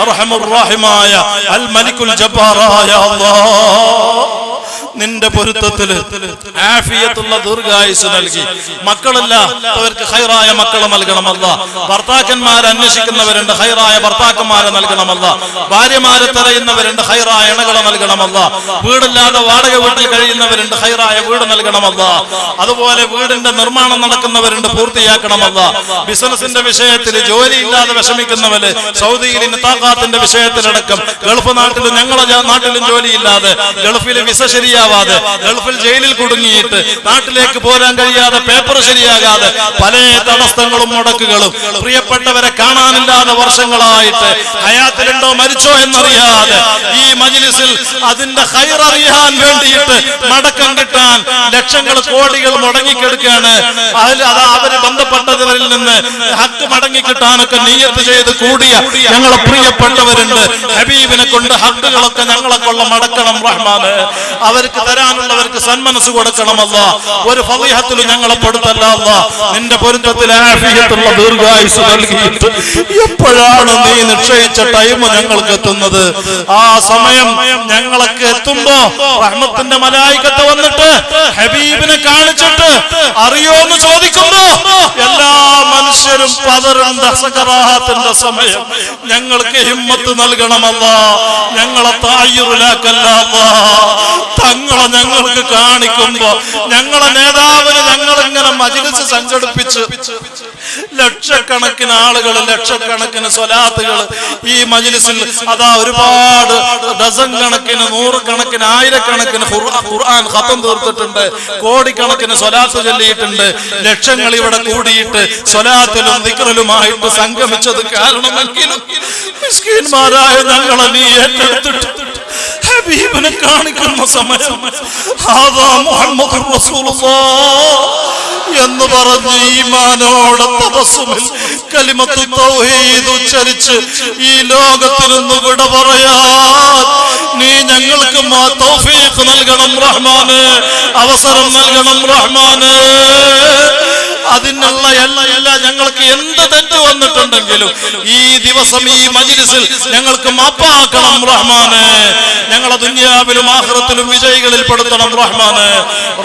അർഹമുർ റഹീമായ അൽ മലിക്കുൽ ജബ്ബാറായ അല്ലാഹ്, നിന്റെ പൊരുത്തത്തില് ആഫിയത്തുള്ള ദീർഘായുസ് നൽകി മക്കളില്ലാത്തവർക്ക് ഖൈറായ മക്കളെ നൽകണമല്ല. ഭർത്താക്കന്മാരെ അന്വേഷിക്കുന്നവരുണ്ട്, ഖൈറായ ഭർത്താക്കന്മാരെ നൽകണമല്ല. ഭാര്യമാരെ തെരയുന്നവരുണ്ട്, ഖൈറായ ഇണകളെ നൽകണമല്ല. വീടില്ലാതെ വാടക വീട്ടിൽ കഴിയുന്നവരുണ്ട്, ഖൈറായ വീട് നൽകണമല്ല. അതുപോലെ വീടിന്റെ നിർമ്മാണം നടക്കുന്നവരുണ്ട്, പൂർത്തിയാക്കണമല്ല. ബിസിനസിന്റെ വിഷയത്തിൽ ജോലിയില്ലാതെ വിഷമിക്കുന്നവര്, സൗദിയിൽ നിതാഖാത്തിന്റെ വിഷയത്തിലടക്കം ഗൾഫ് നാട്ടിലും ഞങ്ങളെ നാട്ടിലും ജോലിയില്ലാതെ, ഗൾഫിലെ വിസ ശരിയാവാതെ, ഗൾഫിൽ ജയിലിൽ കുടുങ്ങിയിട്ട് നാട്ടിലേക്ക് പോരാൻ കഴിയാതെ, പേപ്പർ ശരിയാകാതെ പല തടസ്സങ്ങളും മുടക്കുകളും, പ്രിയപ്പെട്ടവരെ കാണാനില്ലാതെ വർഷങ്ങളായിട്ട് ഹയാത്തിലുണ്ടോ മരിച്ചോ എന്നറിയാതെ ഈ മജ്‌ലിസിൽ അതിന്റെ ഖൈർ അറിയാൻ വേണ്ടിയിട്ട് മടക്കം കിട്ടാൻ ലക്ഷങ്ങൾ കോടികൾ മുടങ്ങിക്കെടുക്കുകയാണ്. അവര് ബന്ധപ്പെട്ടവരിൽ നിന്ന് ഹക്ക് മടങ്ങിക്കിട്ടാനൊക്കെ നിയ്യത്ത് ചെയ്ത് കൂടിയ ഞങ്ങളെ പ്രിയപ്പെട്ടവരുണ്ട്. ഹബീബിനെ കൊണ്ട് ഹക്കുകളൊക്കെ ഞങ്ങളെ കൊള്ള മടക്കണം റഹ്മാനെ. അവർക്ക് തരാനുള്ളവർക്ക് സന്മനസ് കൊടുക്കണമല്ല. ഒരു ഫളീഹത്തിലും ഞങ്ങളെ പെടുത്തല്ല അല്ലാഹ്. നിന്റെ പൊരുത്തത്തിൽ ആഫിയത്തുള്ള ദീർഘായുസ് നൽകിയിട്ട് എപ്പോഴാണ് നീ നിശ്ചയിച്ച ടൈം ഞങ്ങൾക്ക് എത്തുന്നത്, ആ സമയം ഞങ്ങൾക്ക് എത്തുമ്പോ റഹ്മത്തിന്റെ മലായികത്ത് വന്നിട്ട് ഹബീബിനെ കാണിച്ചിട്ട് അറിയോന്ന് ചോദിക്കുമ്പോ എല്ലാ മനുഷ്യരും പതറുന്ന സകറാഹത്തിന്റെ സമയം ഞങ്ങൾക്ക് ഹിമ്മത്ത് നൽകണമല്ല. ഞങ്ങളെ തായ്യിറുലാക്കല്ല അല്ലാഹ്. തങ്ങളെ ഞങ്ങൾക്ക് കാണിക്കുമ്പോ ഞങ്ങളെ നേതാവിന് ഞങ്ങളിങ്ങനെ മജ്‌ലിസ് സംഘടിപ്പിച്ച് ലക്ഷക്കണക്കിന് ആളുകൾ, ലക്ഷക്കണക്കിന് സ്വലാത്തുകൾ ഈ മജ്‌ലിസിൽ ഒരുപാട് ഡസൻ കണക്കിന്, നൂറുകണക്കിന്, ആയിരക്കണക്കിന് ഖുർആൻ ഖതം തീർത്തിട്ടുണ്ട്, കോടിക്കണക്കിന് സ്വലാത്ത് ചൊല്ലിയിട്ടുണ്ട്. ലക്ഷങ്ങൾ ഇവിടെ കൂടിയിട്ട് സ്വലാത്തിലും ദിക്റിലുമായിട്ട് സംഗമിച്ചത് കാരണമെങ്കിലും മിസ്കീന്മാരായ ഞങ്ങളെ നീ ഏറ്റെടുത്തിട്ട് ഹബീബിനെ കാണിക്കുന്ന സമയം മുഹമ്മദുർ റസൂലുള്ളാഹ് എന്ന് പറഞ്ഞ് ഈമാനോടെ തബസ്സുമിൽ കലിമത്തു തൗഹീദ് ഉച്ചരിച്ച് ഈ ലോകത്തിൽ നിന്ന് വിട പറയാൻ നീ ഞങ്ങൾക്ക് തൗഫീഖ് നൽകണം റഹ്മാനെ, അവസരം നൽകണം റഹ്മാനെ. അതിനുള്ള എല്ലാ ഞങ്ങൾക്ക് എന്ത് തെറ്റ് വന്നിട്ടുണ്ടെങ്കിലും ഈ ദിവസം ഈ മജ്‌ലിസിൽ ഞങ്ങൾക്ക് മാപ്പാക്കണം റഹ്മാനെ. ഞങ്ങളെ ദുനിയാവിലും ആഖിറത്തിലും വിജയികളിൽ പെടുത്തണം റഹ്മാനെ.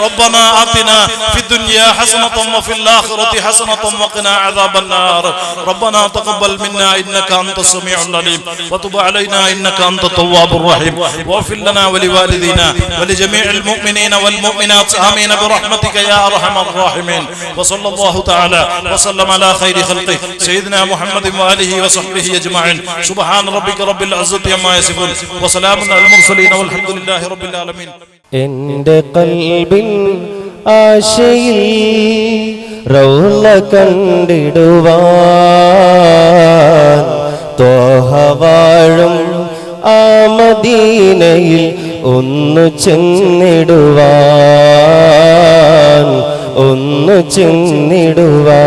റബ്ബനാ ആതിനാ ഫിദ്ദുനിയാ ഹസനതൻ വഫിൽ ആഖിറതി ഹസനതൻ വഖിനാ അദാബന്നാർ. റബ്ബനാ തഖബ്ബൽ മിന്നാ ഇന്നക അൻതസ് സമീഉൽ അലീം വതുബ് അലൈനാ ഇന്നക അൻതത് തവ്വാബുർ റഹീം വഗ്ഫിർ ലനാ വലിവാലിദീനാ വലിജമീഇൽ മുഅ്മിനീന വൽ മുഅ്മിനാത്ത് ആമീൻ ബിറഹ്മതിക യാ അർഹമർ റഹീമീൻ. വസല്ലല്ലാഹു തആല വസല്ലമ അലാ ഖൈരി ഖൽഖി സയ്യിദിനാ മുഹമ്മദിൻ വആലിഹി വസഹ്ബിഹി അജ്മഈൻ. സുബ്ഹാന റബ്ബിക റബ്ബിൽ ഇസ്സതി അമ്മാ യസിഫൂൻ വസലാമുൻ അലൽ മുർസലീൻ വൽഹംദുലില്ലാഹി റബ്ബിൽ ആലമീൻ. എൻ്റെ ഖൽബിൻ ആശയിൽ റൗള കണ്ടിടുവാൻ ത്വഹ വാഴും ആ മദീനയിൽ ഒന്നു ചെന്നിടുവാൻ, ഒന്നു ചെന്നിടുവാൻ.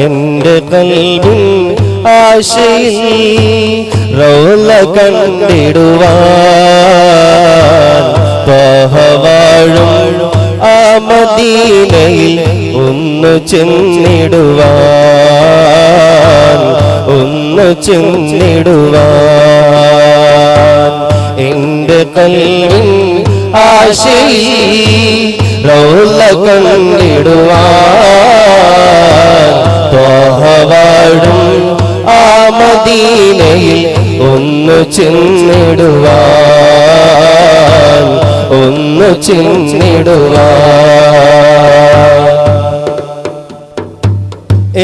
എൻ്റെ ഖൽബിൻ ആശയിൽ റൗള കണ്ടിടുവാൻ ത്വഹ വാഴും ആ മദീനയിൽ ഒന്നു ചെന്നിടുവാൻ, ഒന്നു ചെന്നിടുവാൻ. എൻ്റെ ഖൽബിൻ ആശയിൽ റൗള കണ്ടിടുവാൻ ത്വഹ വാഴും ആ മദീനയിൽ ഒന്നു ചെന്നിടുവാൻ, ഒന്നു ചെന്നിടുവാൻ.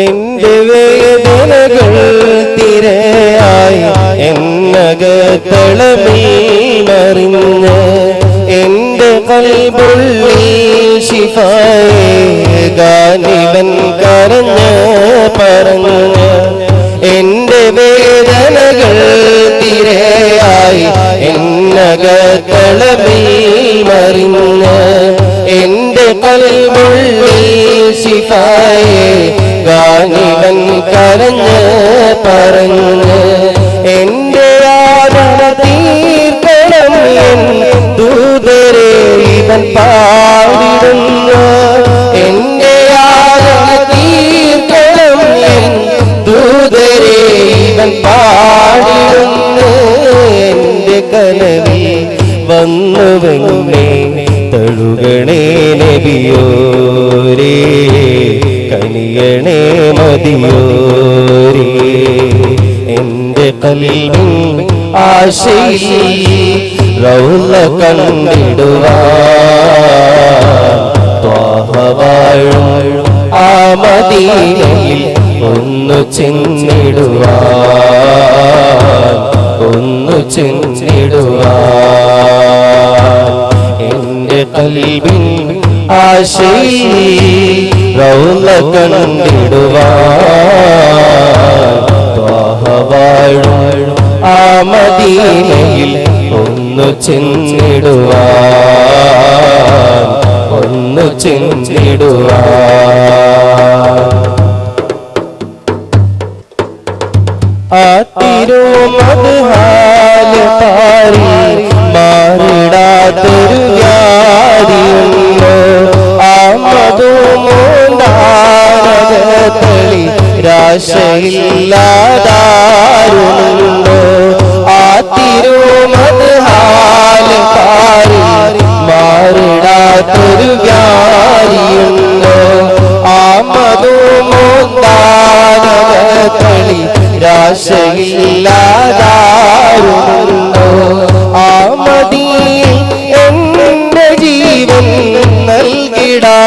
എൻ്റെ വേദനകൾ തിരയായി എന്നകത്തളമിൽ മറിഞ്ഞ് എന്റെ കൽബുള്ളിൽ ശിഫായേകാനിവൻ കരഞ്ഞ് പറഞ്ഞ് എന്റെ വേദനകൾ തിരയായി എന്നകത്തളമിൽ മറിഞ്ഞ് എന്റെ കൽബുള്ളിൽ ശിഫായേകാനിവൻ കരഞ്ഞ് പറഞ്ഞ് എന്റെ യാതന തീർക്കണം എൻ ദൂതരെ ഇവൻ പാടിടുന്നു എന്റെ യാതന തീർക്കണം എൻ ദൂതരെ ഇവൻ പാടിടുന്നു എന്റെ കനവിൽ വന്നുവെന്നെ തഴുകണേ നബിയോരേ കനിയണേ മതിയോരേ എന്റെ കൽബിൻ ആശയിൽ റൗള കണ്ടിടുവാൻ ത്വാഹ വാഴും ആ മദീനയിൽ ഒന്നു ചെന്നിടുവാൻ ഒന്നു ചെന്നിടുവാൻ എന്റെ കൽബിൻ ആശയിൽ റൗള കണ്ടിടുവാൻ ത്വാഹ വാഴും ആ മദീനയിൽ ഒന്നു ചെന്നിടുവാൻ ഒന്നു ചെന്നിടുവാൻ ആ തിരുമദ്ഹാല് പാരി മാറിടാത്തൊരു വ്യാധിയുണ്ടോ ആ മധുമൂണ്ടാനകത്തളി രാശയില്ലാതാരുണ്ടോ ആ തിരുമദ്ഹാല് പാരി മാറിടാത്തൊരു വ്യാധിയുണ്ടോ ആ മധുമൂണ്ടാനകത്തളി രാശയില്ലാതാരുണ്ടോ ആ മദീനയിൽ എന്റെ ജീവൻ നൽകിടായോരേ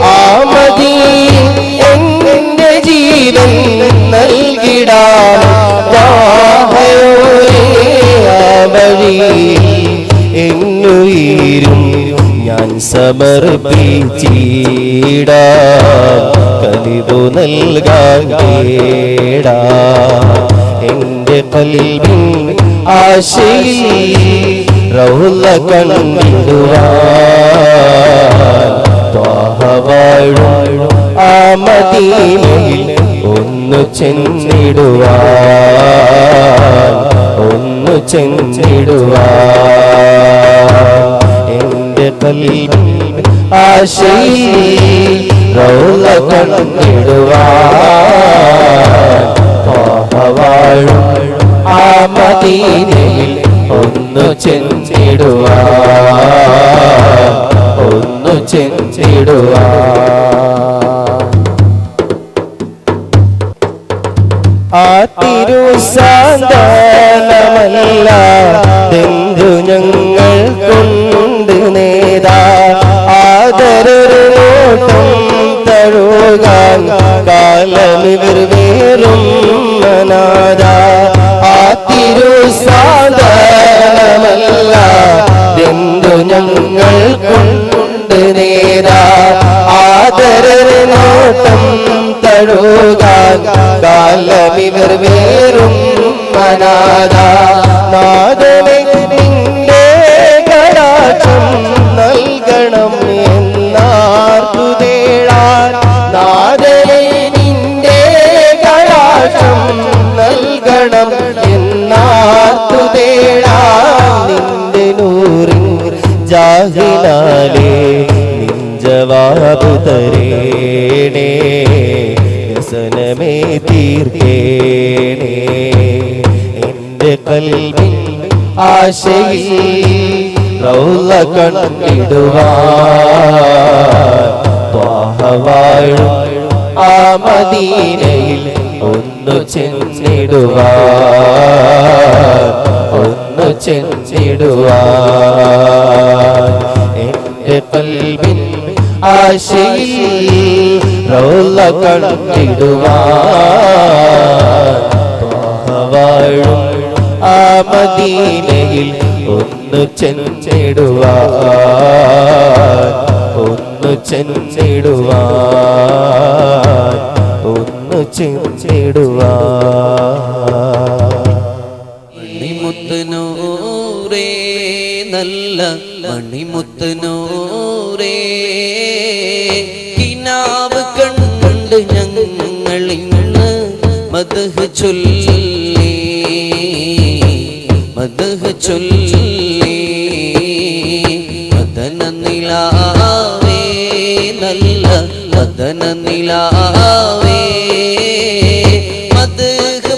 ആ മദീനയിൽ എന്റെ ജീവൻ നൽകിടായോരേ ആ വഴിയിൽ എന്നുയിരും ഞാൻ സമർപ്പിച്ചിടാം കലിതു നൽകാൻ കേടാ എന്റെ കൽബിൻ ആശയിൽ റൗള കണ്ടിടുവാൻ ത്വാഹ വാഴും ആ മദീനയിൽ ഒന്നു ചെന്നിടുവാൻ ഒന്നു ചെന്നിടുവാൻ എന്റെ കൽബിൻ ആശയിൽ റൗള കണ്ടിടുവാൻ ത്വാഹ വാഴും ആ മദീനയിൽ ഒന്നു ചെന്നിടുവാൻ ഒന്നു ചെന്നിടുവാൻ ആ തിരുസാന്താനമല്ലാതെന്തു ഞങ്ങൾ കൊണ്ട് നേതാ ആദരൊരു നോട്ടം തഴുകാൻ കാലമിവർ വേറും മനാദ ആ തിരുസാന്താനമല്ലാതെന്തു ഞങ്ങൾ കൊണ്ട് നേതാ ആദരൊരു നോട്ടം തഴുകാൻ കാലമിവർ വേറും മനാദ നാദനെ നിന്റെ കടാക്ഷം നൽകണം എന്നാർത്തു തേടാൻ നാദനെ നിന്റെ കടാക്ഷം നൽകണം എന്നാർത്തു തേടാൻ നിന്റെ നൂറിൻ ജാഹിനാലേ നിൻ ജവാബ് തരേണേ വ്യസനമേ തീർക്കേണേ എന്റെ കൽബിൻ ആശയിൽ റൗള കണ്ടിടുവാൻ ത്വാഹ വാഴും ആ മദീനയിൽ ഒന്നു ചെന്നിടുവാൻ ഒന്നു ചെന്നിടുവാൻ എന്റെ കൽബിൻ ആശയിൽ റൗള കണ്ടിടുവാൻ വാഴും ആ മദീനയിൽ ഒന്ന് ചെന്നിടുവാൻ ഒന്ന് ചെന്നിടുവാൻ ഒന്ന് ചെന്നിടുവാൻ മണിമുത്തുനൂറേ നല്ല മണിമുത്തുനൂറേ കിനാവ് കണ്ട് ഞങ്ങളിന്ന് മദ്ഹ് ചൊല്ലി മദ്ഹ് ചൊല്ലി മദന നിലാവേ നല്ല മദന നിലാവേ മദ്ഹ്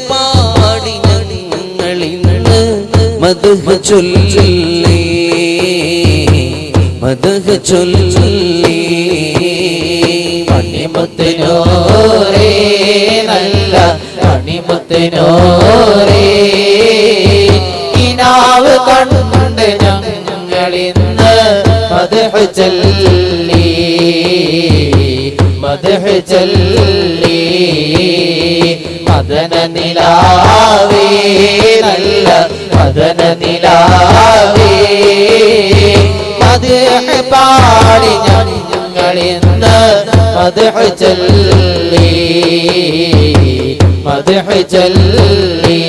പാടി ഞങ്ങളിന്ന് മദ്ഹ് ചൊല്ലി മദ്ഹ് ചൊല്ലി മണിമുത്തിനൂറേ നല്ല മണിമുത്തിനൂറേ കിനാവ് കണ്ട് ഞങ്ങളിന്ന് മദ്ഹ് ചൊല്ലി മദ്ഹ് ചൊല്ലി മദന നിലാവേ നല്ല മദന നിലാവേ മദ്ഹ് പാടി ഞങ്ങളിന്ന് മദ്ഹ് ചൊല്ലി മദ്ഹ് ചൊല്ലി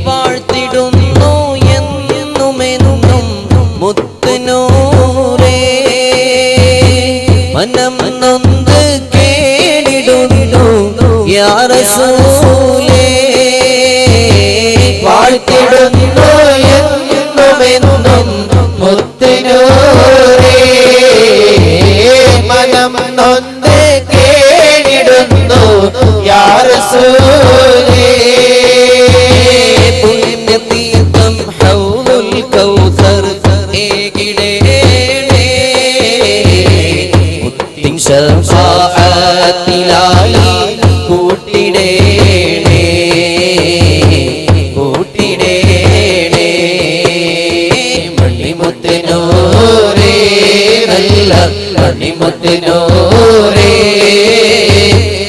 വാഴ്ത്തിടുന്നു എന്നുമെന്നും മുത്തുനൂറേ മനം നൊന്ത് കേടിടുന്നു യാ റസൂലേ വാഴ്ത്തിടുന്നു എന്നുമെന്നും മുത്തുനൂറേ മനം നൊന്ത് കേടിടുന്നു യാ റസൂലേ പുണ്യതീർത്ഥം ഹൗലുൽ കൗസർ ഏകിടേണേ മുത്തിൻ ശഫാഅത്തിലായി കൂട്ടിടേണേ കൂട്ടിടേണേ മണിമുത്തിനൂറേ നല്ല മണിമുത്തിനൂറേ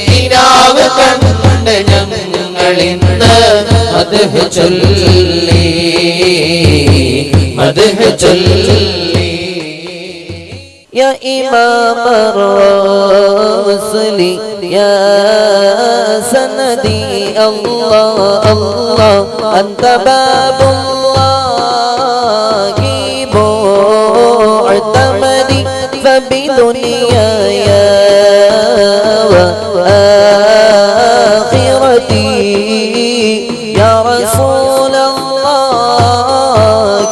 കിനാവ് കണ്ട് ഞങ്ങളിന്ന് മദ്ഹ് ചൊല്ലി മദ്ഹ് ചൊല്ലി يا إمام الرسل يا سندي الله الله أنت باب الله معتمدي فبدنياي وآخرتي يا رسول الله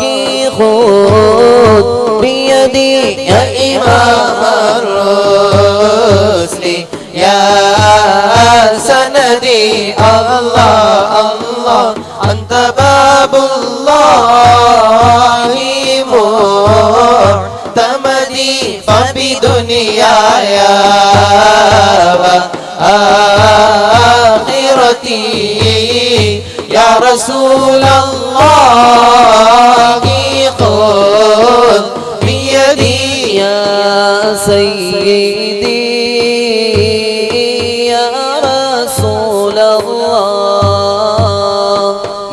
خذ بيدي يا إمام الرسل يا سندي الله الله أنت باب الله معتمدي فبدنياي وآخرتي يا رسول الله خذ بيدي يا سيدي يا رسول الله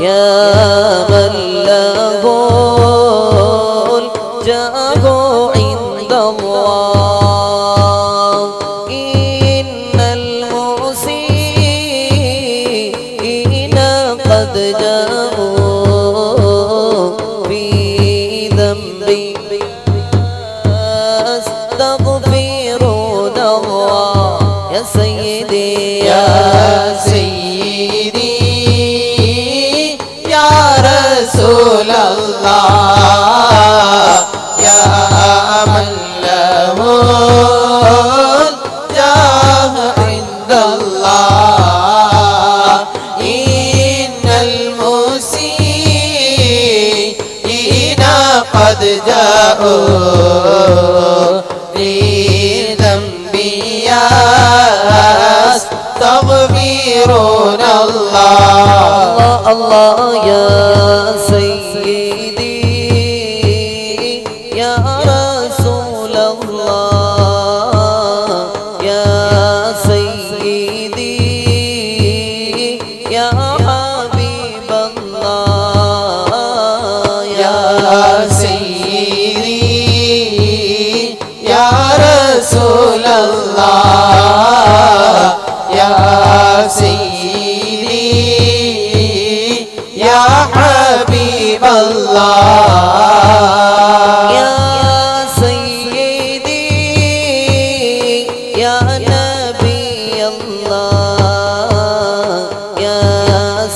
يا من له الجاه عند الله إن المحسنين قد جاءوا في ذنبي أستغفرون الله يا سيدي يا سيدي يا رسول الله يا من له الجاه عند الله إن المسيئين قد جاءوا في ذنبي يستغفرون الله الله يا سيدي يا رسول الله الله يا سيدي يا نبي الله يا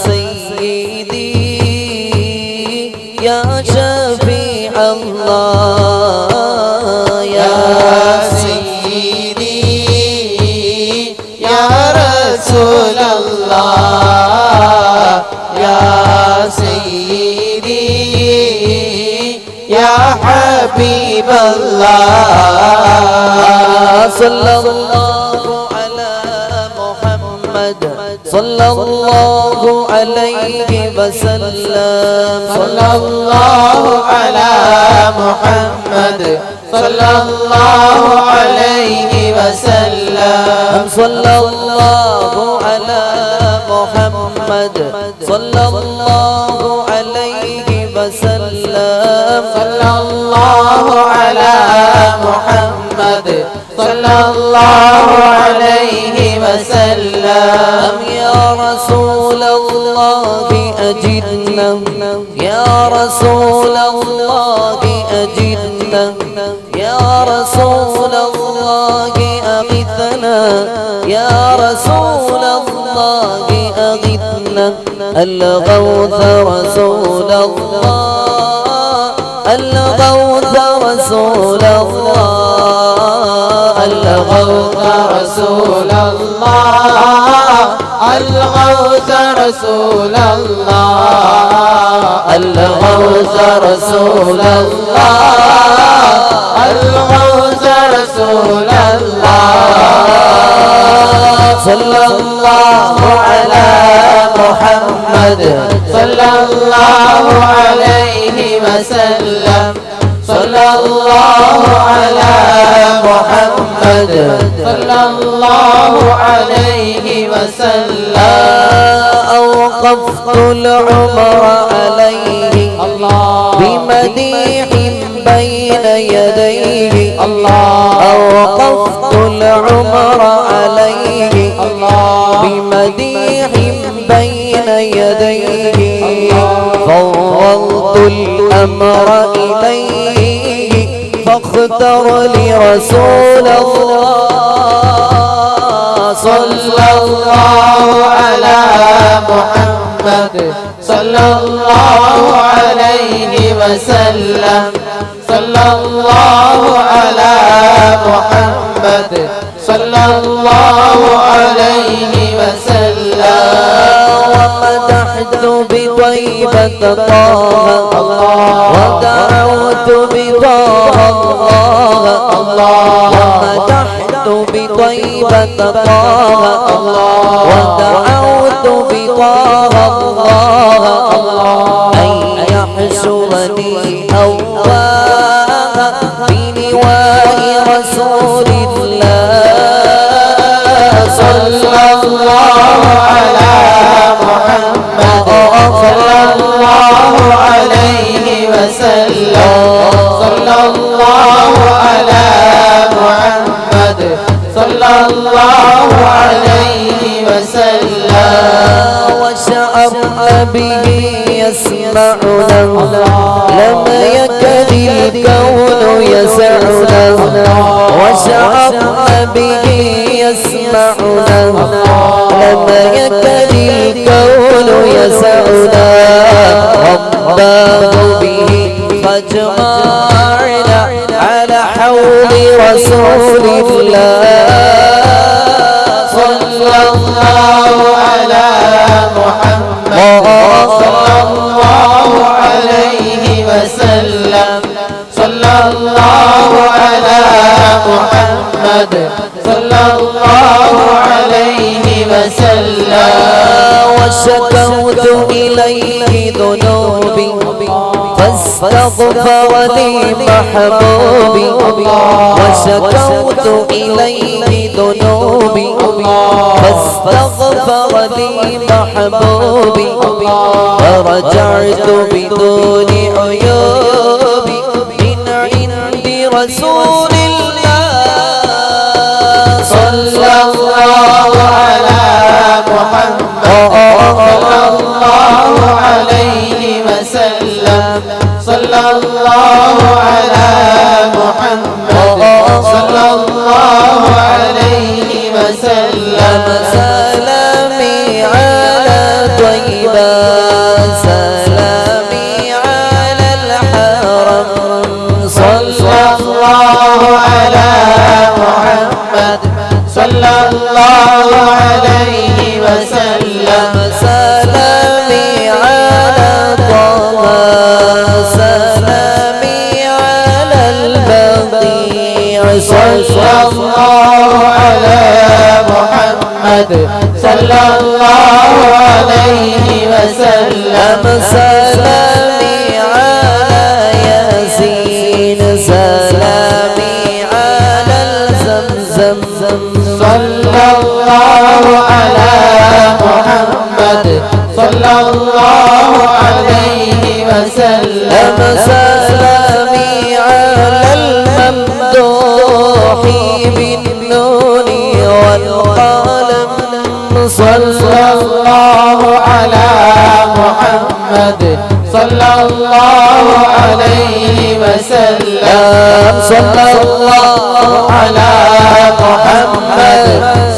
سيدي يا شفيع الله يا سيدي يا رسول الله يا سيدي يا حبيب الله صلى الله على محمد صلى الله عليه وسلم صلى الله على محمد صلى الله عليه وسلم صلى الله على محمد صلى الله عليه وسلم صلى الله على محمد صلى الله عليه وسلم يا رسول الله أجدنا يا رسول الله أجدنا يا رسول الله أغثنا يا رسول الله أغثنا الغوث رسول الله الغوث رسول الله الغوث رسول الله الغوث رسول الله الغوث رسول الله الغوث رسول الله صلى الله على محمد صلى الله عليه وسلم صلى الله على محمد صلى الله عليه وسلم أوقفت العمر عليه بمديح بين يديه أوقفت العمر عليه بمديح بين يديه فوضت الأمر إليه فاختر لي رسول الله صلى الله على محمد صلى الله عليه وسلم صلى الله على محمد صلى الله عليه وسلم ومدحت بطيبة طه ودعوت بطه الله ومدحت بطيبة طه ودعوت بطه الله أن يحشرني الله بلواء رسول الله صلى الله على محمد صلى الله عليه وسلم صلى الله على محمد صلى الله عليه وسلم وشعرنا به يسمعنا لم يكن الكون يسعنا وشعرنا به يسمعنا لم يكن الكون يسعنا رباه به فاجمعنا على حول رسول الله صلى الله على محمد صلى الله عليه وسلم صلى الله على محمد صلى الله عليه وسلم وشكوت إليه ذنوبي فاستغفر لي محبوبي وشكوت إليه ذنوبي فاستغفر لي محبوبي فرجعت بدون عيوبي من عند رسول الله صلى الله على محمد صلى الله عليه وسلم صلى الله على محمد صلى الله عليه وسلم سلامي على طيبة سلامي على الحرم صلى الله على محمد صلى الله عليه وسلم سلامي على طه سلامي على البقيع صلى الله على محمد صلى الله عليه وسلم سلامي على ياسين سلامي على الزمزم صلى الله على محمد صلى الله عليه وسلم سلامي على الممدوح بالنون والقلم صلى الله على محمد صلى الله عليه وسلم صلى الله على محمد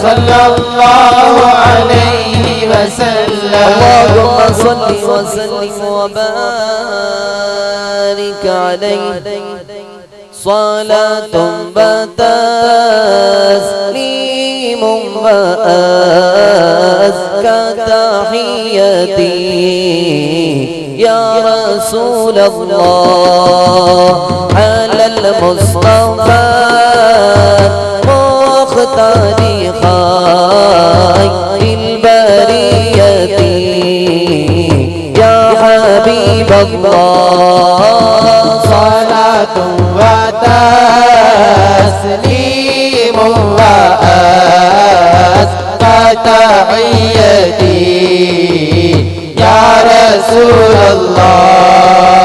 صلى الله عليه وسلم اللهم صل وسلم وبارك عليه صلاة وتسليم وأزكى تحيتي يا رسول الله على المصطفى مختار خير البرية يا حبيب الله صلاة وتسليم وأزكى تحيتي يا رسول الله